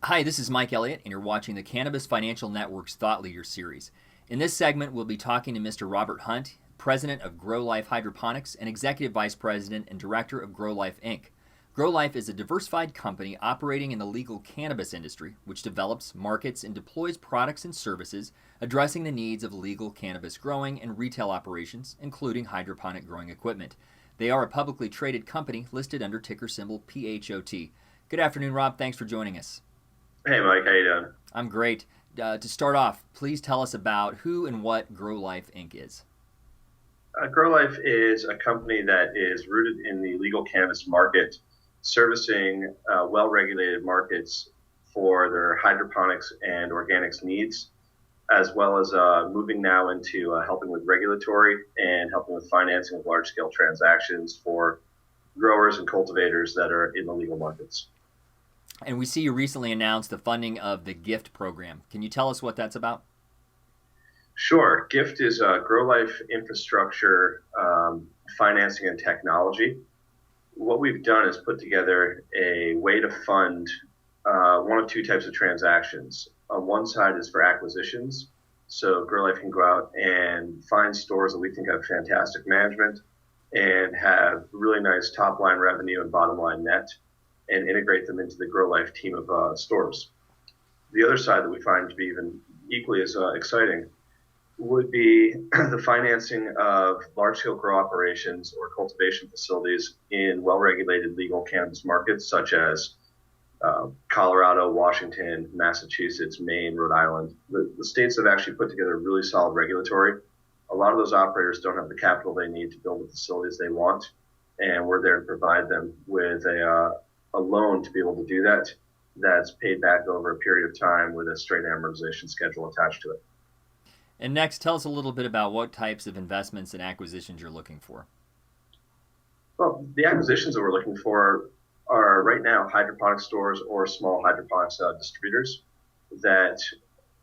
Hi, this is Mike Elliott, and you're watching the Cannabis Financial Network's Thought Leader series. In this segment, we'll be talking to Mr. Robert Hunt, President of GrowLife Hydroponics and Executive Vice President and Director of GrowLife Inc. GrowLife is a diversified company operating in the legal cannabis industry, which develops, markets, and deploys products and services addressing the needs of legal cannabis growing and retail operations, including hydroponic growing equipment. They are a publicly traded company listed under ticker symbol PHOT. Good afternoon, Rob. Thanks for joining us. Hey, Mike. How you doing? I'm great. To start off, please tell us about who and what GrowLife Inc. is. GrowLife is a company that is rooted in the legal cannabis market, servicing well-regulated markets for their hydroponics and organics needs, as well as moving now into helping with regulatory and helping with financing of large-scale transactions for growers and cultivators that are in the legal markets. And we see you recently announced the funding of the GIFT program. Can you tell us what that's about? Sure. GIFT is GrowLife infrastructure, financing, and technology. What we've done is put together a way to fund one of two types of transactions. On one side is for acquisitions. So GrowLife can go out and find stores that we think have fantastic management and have really nice top line revenue and bottom line net, and integrate them into the GrowLife team of stores. The other side that we find to be even equally as exciting would be the financing of large-scale grow operations or cultivation facilities in well-regulated legal cannabis markets such as Colorado, Washington, Massachusetts, Maine, Rhode Island. The states have actually put together really solid regulatory. A lot of those operators don't have the capital they need to build the facilities they want, and we're there to provide them with a loan to be able to do that. That's paid back over a period of time with a straight amortization schedule attached to it. And next, tell us a little bit about what types of investments and acquisitions you're looking for. Well, the acquisitions that we're looking for are right now hydroponic stores or small hydroponics distributors that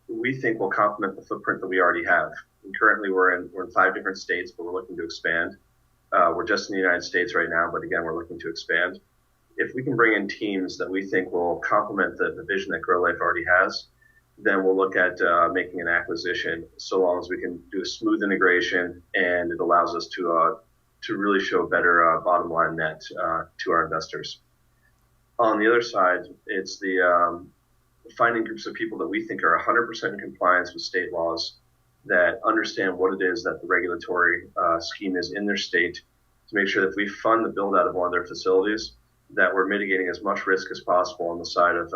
we think will complement the footprint that we already have. And currently, we're in 5 different states, but we're looking to expand. We're just in the United States right now, but again, we're looking to expand. If we can bring in teams that we think will complement the vision that GrowLife already has, then we'll look at making an acquisition, so long as we can do a smooth integration and it allows us to really show better bottom line net to our investors. On the other side, it's the finding groups of people that we think are 100% in compliance with state laws, that understand what it is that the regulatory scheme is in their state, to make sure that if we fund the build out of one of their facilities, that we're mitigating as much risk as possible on the side of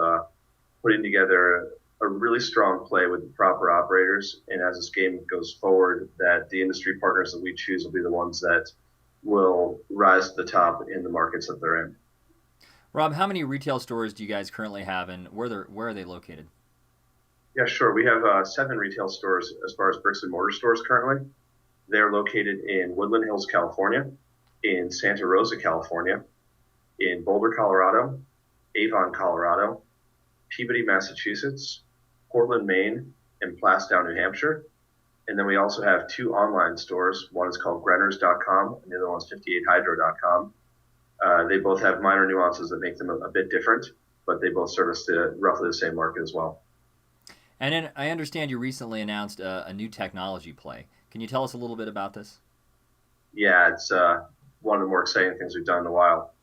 putting together a really strong play with the proper operators. And as this game goes forward, that the industry partners that we choose will be the ones that will rise to the top in the markets that they're in. Rob, how many retail stores do you guys currently have, and where are they located? Yeah, sure. We have 7 retail stores as far as bricks and mortar stores currently. They're located in Woodland Hills, California, in Santa Rosa, California, in Boulder, Colorado, Avon, Colorado, Peabody, Massachusetts, Portland, Maine, and Plastow, New Hampshire. And then we also have 2 online stores. One is called Grenners.com, and the other one is 58hydro.com. They both have minor nuances that make them a bit different, but they both service roughly the same market as well. And then I understand you recently announced a new technology play. Can you tell us a little bit about this? Yeah, it's one of the more exciting things we've done in a while.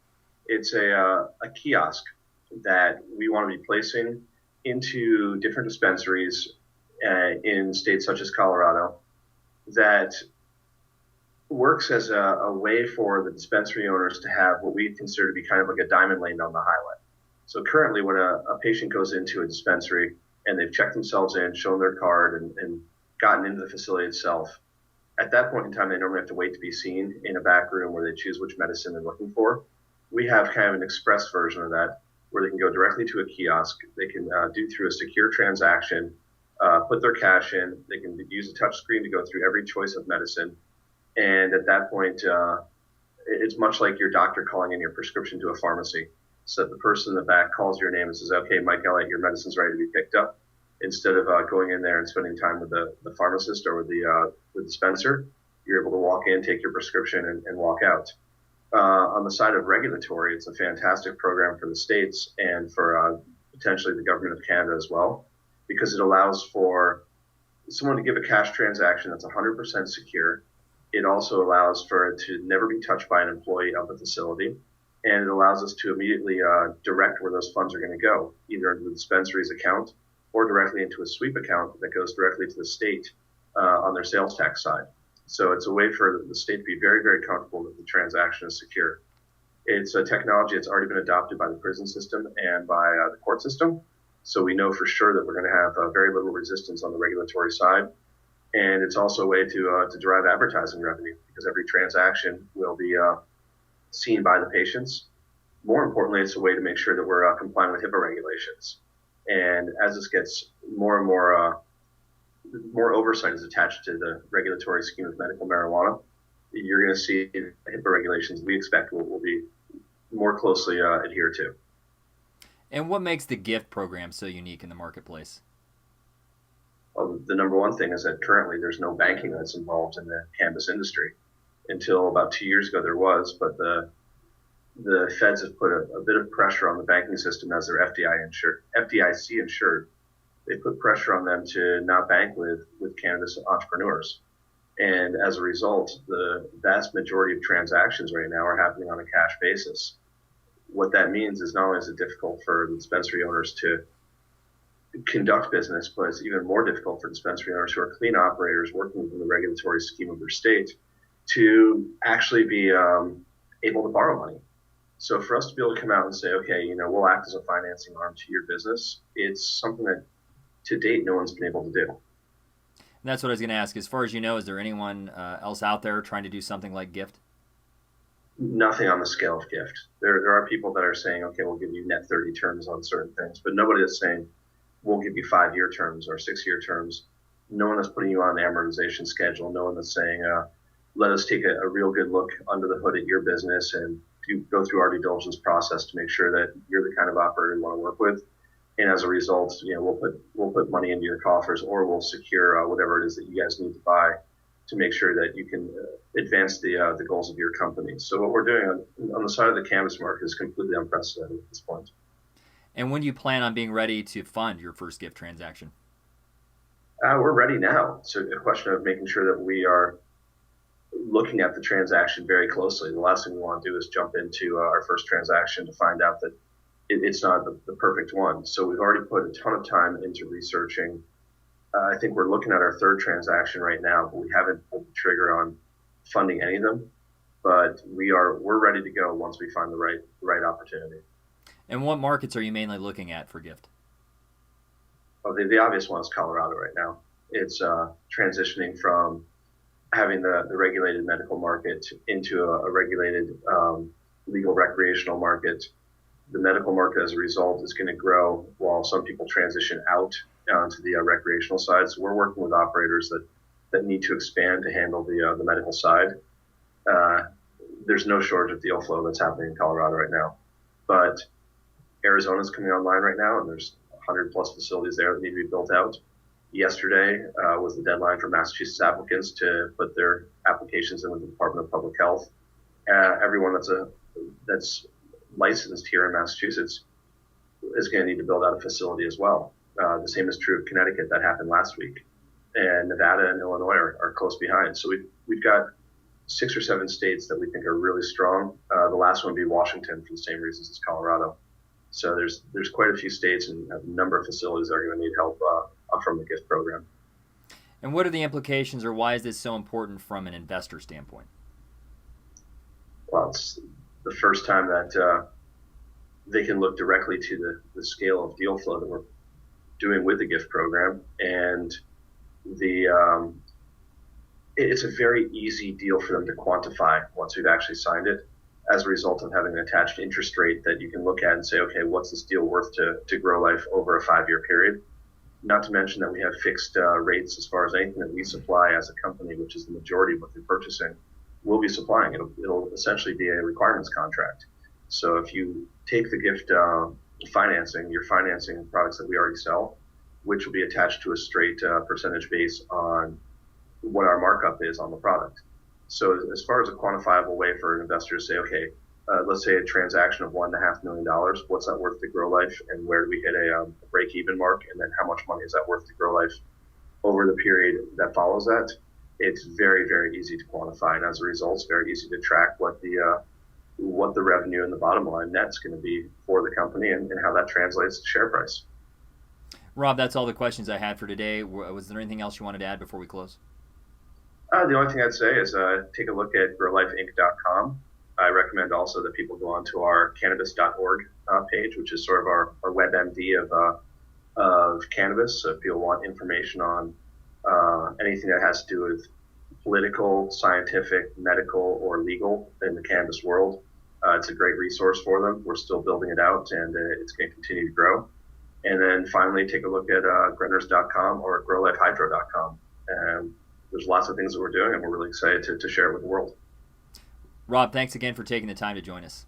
It's a kiosk that we want to be placing into different dispensaries in states such as Colorado, that works as a way for the dispensary owners to have what we consider to be kind of like a diamond lane down the highway. So currently, when a patient goes into a dispensary and they've checked themselves in, shown their card, and gotten into the facility itself, at that point in time, they normally have to wait to be seen in a back room where they choose which medicine they're looking for. We have kind of an express version of that, where they can go directly to a kiosk. They can do through a secure transaction, put their cash in. They can use a touch screen to go through every choice of medicine. And at that point, it's much like your doctor calling in your prescription to a pharmacy. So that the person in the back calls your name and says, okay, Mike Elliott, your medicine's ready to be picked up. Instead of going in there and spending time with the pharmacist or with the dispenser, you're able to walk in, take your prescription, and walk out. On the side of regulatory, it's a fantastic program for the states and for potentially the government of Canada as well, because it allows for someone to give a cash transaction that's 100% secure. It also allows for it to never be touched by an employee of the facility. And it allows us to immediately direct where those funds are going to go, either into the dispensary's account or directly into a sweep account that goes directly to the state on their sales tax side. So it's a way for the state to be very, very comfortable that the transaction is secure. It's a technology that's already been adopted by the prison system and by the court system. So we know for sure that we're going to have very little resistance on the regulatory side. And it's also a way to derive advertising revenue, because every transaction will be seen by the patients. More importantly, it's a way to make sure that we're complying with HIPAA regulations. And as this gets more and more oversight is attached to the regulatory scheme of medical marijuana, you're going to see HIPAA regulations we expect will be more closely adhered to. And what makes the gift program so unique in the marketplace? Well, the number one thing is that currently there's no banking that's involved in the cannabis industry. Until about 2 years ago, there was, but the feds have put a bit of pressure on the banking system as they're FDIC insured. They put pressure on them to not bank with cannabis entrepreneurs. And as a result, the vast majority of transactions right now are happening on a cash basis. What that means is not only is it difficult for the dispensary owners to conduct business, but it's even more difficult for dispensary owners who are clean operators working within the regulatory scheme of their state to actually be able to borrow money. So for us to be able to come out and say, okay, we'll act as a financing arm to your business, it's something that to date no one's been able to do. And that's what I was going to ask. As far as you know, is there anyone else out there trying to do something like gift? Nothing on the scale of gift. There are people that are saying, okay, we'll give you net 30 terms on certain things, but nobody is saying we'll give you 5-year terms or 6-year terms. No one that's putting you on an amortization schedule. No one that's saying, let us take a real good look under the hood at your business and go through our due diligence process to make sure that you're the kind of operator we want to work with. And as a result, we'll put money into your coffers, or we'll secure whatever it is that you guys need to buy to make sure that you can advance the goals of your company. So what we're doing on the side of the cannabis market is completely unprecedented at this point. And when do you plan on being ready to fund your first gift transaction? We're ready now. So a question of making sure that we are looking at the transaction very closely. The last thing we want to do is jump into our first transaction to find out that it's not the perfect one. So we've already put a ton of time into researching. I think we're looking at our third transaction right now, but we haven't pulled the trigger on funding any of them. But we're ready to go once we find the right opportunity. And what markets are you mainly looking at for gift? Well, the obvious one is Colorado right now. It's transitioning from having the regulated medical market into a regulated legal recreational market. The medical market, as a result, is going to grow while some people transition out onto the recreational side. So we're working with operators that need to expand to handle the medical side. There's no shortage of deal flow that's happening in Colorado right now. But Arizona's coming online right now, and there's 100 plus facilities there that need to be built out. Yesterday was the deadline for Massachusetts applicants to put their applications in with the Department of Public Health. Everyone that's licensed here in Massachusetts is going to need to build out a facility as well. The same is true of Connecticut. That happened last week. And Nevada and Illinois are close behind. So we've got 6 or 7 states that we think are really strong. The last one would be Washington for the same reasons as Colorado. So there's quite a few states and a number of facilities that are going to need help from the gift program. And what are the implications, or why is this so important from an investor standpoint? Well, it's the first time that they can look directly to the scale of deal flow that we're doing with the gift program. And it's a very easy deal for them to quantify once we've actually signed it, as a result of having an attached interest rate that you can look at and say, okay, what's this deal worth to GrowLife over a 5-year period? Not to mention that we have fixed rates as far as anything that we supply as a company, which is the majority of what they're purchasing, we'll be supplying. It'll essentially be a requirements contract. So if you take the gift financing, you're financing products that we already sell, which will be attached to a straight percentage base on what our markup is on the product. So as far as a quantifiable way for an investor to say, okay, let's say a transaction of $1.5 million, what's that worth to GrowLife, and where do we hit a break-even mark, and then how much money is that worth to GrowLife over the period that follows that? It's very, very easy to quantify, and as a result, it's very easy to track what the revenue and the bottom line net's going to be for the company, and how that translates to share price. Rob, that's all the questions I had for today. Was there anything else you wanted to add before we close? The only thing I'd say is take a look at growlifeinc.com. I recommend also that people go onto our cannabis.org page, which is sort of our WebMD of cannabis. So if people want information on anything that has to do with political, scientific, medical, or legal in the cannabis world, it's a great resource for them. We're still building it out, and it's going to continue to grow. And then finally, take a look at grenders.com or growlifehydro.com. And there's lots of things that we're doing, and we're really excited to share it with the world. Rob, thanks again for taking the time to join us.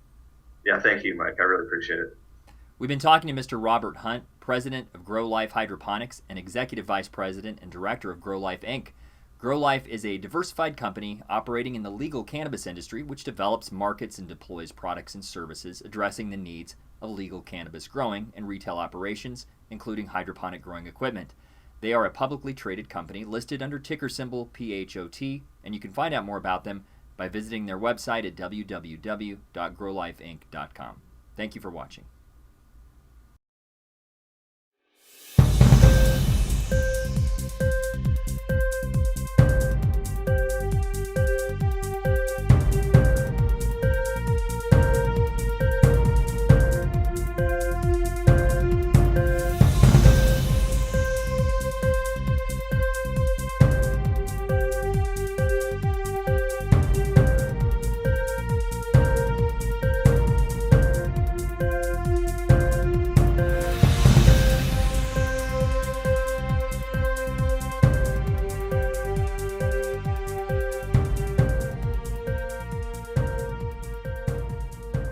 Yeah, thank you, Mike. I really appreciate it. We've been talking to Mr. Robert Hunt, President of GrowLife Hydroponics and Executive Vice President and Director of GrowLife Inc. GrowLife is a diversified company operating in the legal cannabis industry, which develops, markets, and deploys products and services addressing the needs of legal cannabis growing and retail operations, including hydroponic growing equipment. They are a publicly traded company listed under ticker symbol PHOT, and you can find out more about them by visiting their website at www.growlifeinc.com. Thank you for watching.